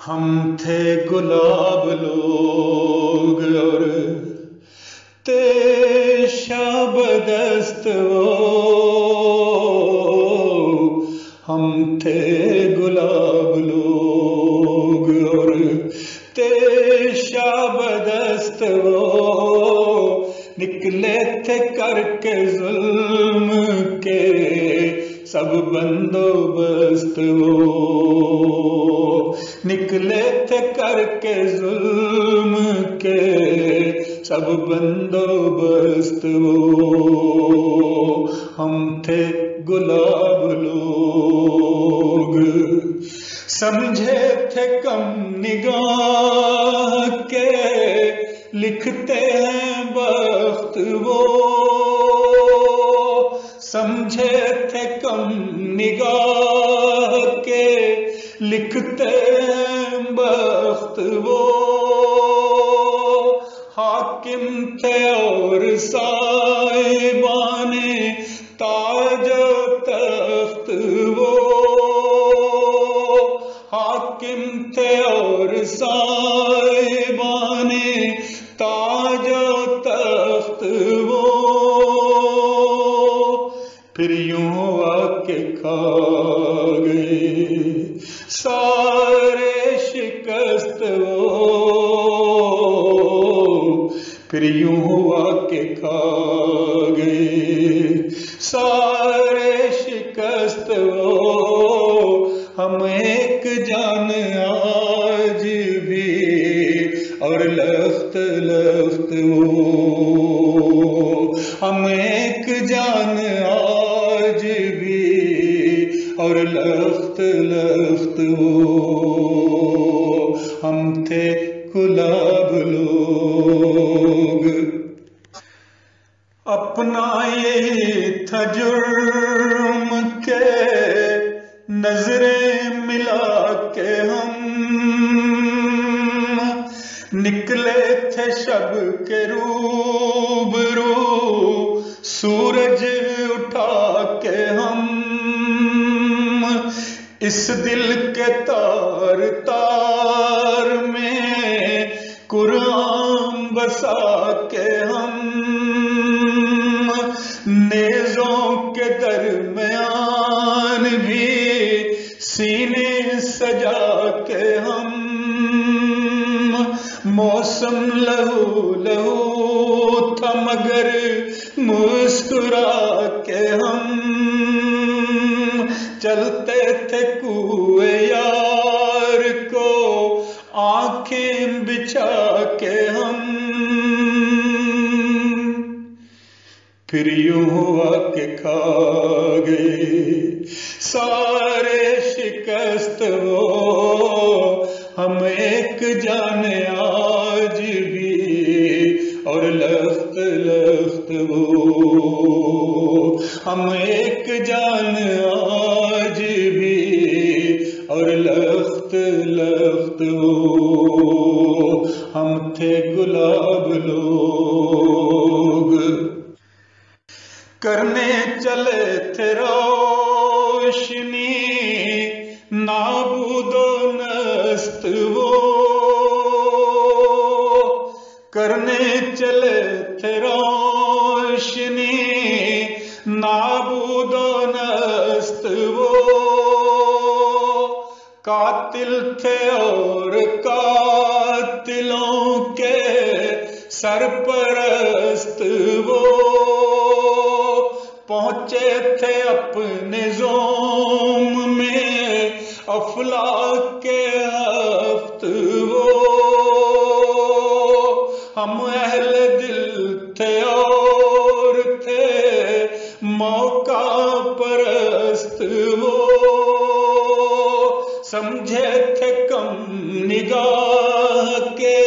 ہم تھے گلاب لوگ اور تھے شبدست وہ، ہم تھے گلاب لوگ اور تھے شبدست وہ، نکلے تھے کر کے ظلم کے سب بندوبست وہ، نکلے تھے کر کے ظلم کے سب بندوبست وہ، ہم تھے گلاب لوگ، سمجھے تھے کم نگاہ کے لکھتے ہیں بخت وہ، سمجھے تھے کم نگاہ کے لکھتے ہیں بخت وہ، حاکم تھے اور صاحبان تاج و تخت وہ، حاکم تھے اور صاحبان تاج و تخت وہ، پھر یوں آ کے کھا گئے سارے شکست وہ، پھر یوں ہوا کہ کھا گئے سارے شکست وہ، ہم ایک جان آج بھی اور لخت لخت وہ، ہم ایک جان آج بھی اور لخت لخت وہ، ہم تھے گلاب لوگ، اپنا یہ تھا جرم کے نظریں ملا کے ہم نکلے تھے شب کے روبرو سورج اٹھا کے ہم، اس دل کے تار تار میں قرآن بسا کے ہم، نیزوں کے درمیان بھی سینے سجا کے ہم، موسم لہو لہو تھا مگر مسکرا کے ہم، چلتے تھے کوئے یار کو آنکھیں بچھا کے ہم، پھر یوں ہوا کہ کھا گئے سارے شکست وہ، ہم ایک جان آج بھی اور لخت لخت وہ، ہم ایک جان آج بھی اور لخت لخت وہ، ہم تھے گلاب لوگ، کرنے چلے تھے روشنی نابود و نست وہ، کرنے چلے تھے روشنی نابود و نست وہ، قاتل تھے اور قاتلوں کے سرپرست وہ، پہنچے تھے اپنے زوم میں افلاک کے ہفت وہ، ہم اہل دل تھے اور تھے موقع پرست وہ، سمجھے تھے کم نگاہ کے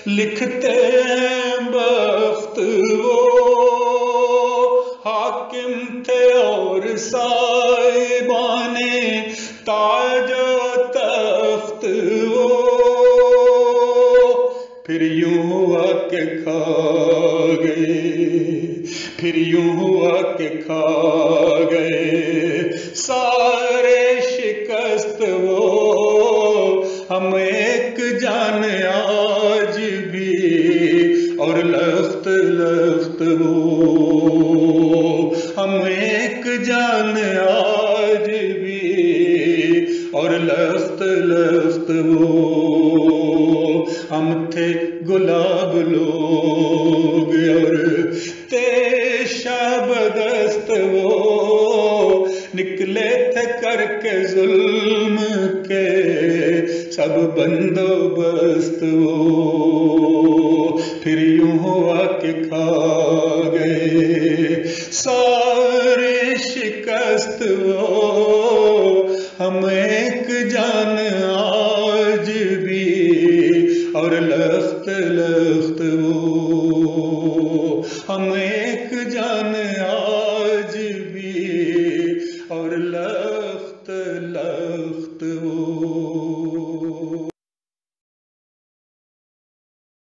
لکھتے ہیں بخت وہ، حاکم تھے اور صاحبان تاج و تخت وہ، پھر یوں ہوا کہ کھا گئے، پھر یوں ہوا کہ کھا گئے سارے شکست وہ، ہم جان آج بھی اور لخت لخت وہ، ہم ایک جان آج بھی اور لخت لخت وہ، ہم تھے گلاب لوگ اور تھے شابدست وہ، نکلے تھے کر کے ظلم کے سب بندوبست وہ، پھر یوں ہوا